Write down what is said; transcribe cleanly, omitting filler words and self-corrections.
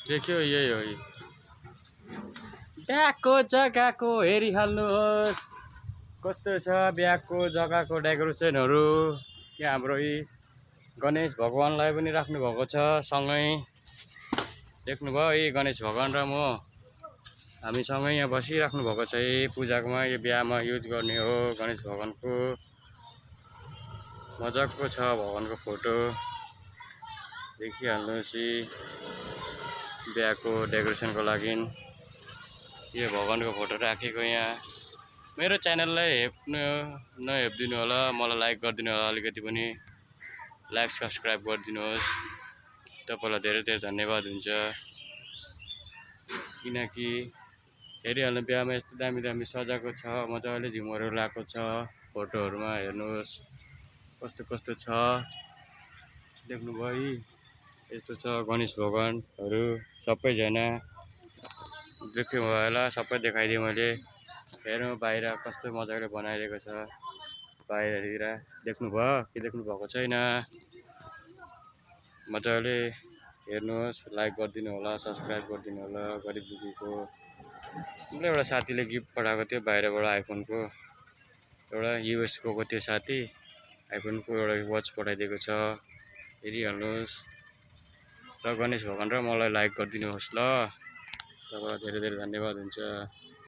देख्यो यही हो बिहाको जग्गाको हेरिहाल्नुहोस् कस्तो छ बिहाको जग्गाको डेकोरेसनहरू। यहाँ हाम्रो यी गणेश भगवानलाई पनि राख्नु भएको छ सँगै। देख्नुभयो यी गणेश भगवान र म हामी सँगै यहाँ बसिराख्नु भएको छ। यी पूजामा यो बिहामा युज गर्ने हो गणेश भगवानको। मजाको छ भगवानको फोटो देखिहाल्नुहोस्। बिहाको डेकोरेसनको लागि यो भगवानको फोटो राखेको यहाँ। मेरो च्यानललाई नहेपिदिनु होला, मलाई लाइक गरिदिनु होला, अलिकति पनि लाइक सब्सक्राइब गरिदिनुहोस्। तपाईँलाई धेरै धेरै धन्यवाद हुन्छ। किनकि हेरिहाल्नु बिहामा यस्तो दामी दामी सजाएको छ, मजाले झुमरहरू लगाएको छ। फोटोहरूमा हेर्नुहोस् कस्तो कस्तो छ। देख्नुभयो यस्तो छ गणेश भगवानहरू सबैजना। देख्नु भयो होला, सबै देखाइदिएँ मैले। हेरौँ बाहिर कस्तो मजाले बनाइरहेको छ बाहिरतिर। देख्नुभयो कि देख्नु भएको छैन? मजाले हेर्नुहोस्, लाइक गरिदिनु होला, सब्सक्राइब गरिदिनु होला। गरिब दुःखीको मलाई एउटा साथीले गिफ्ट पठाएको थियो बाहिरबाट आइफोनको। एउटा युएस गएको थियो साथी, आइफोनको एउटा वाच पठाइदिएको छ। हेरिहाल्नुहोस् र गणेश भगवान र मलाई लाइक गरिदिनुहोस् ल। तपाईँलाई धेरै धेरै धन्यवाद हुन्छ।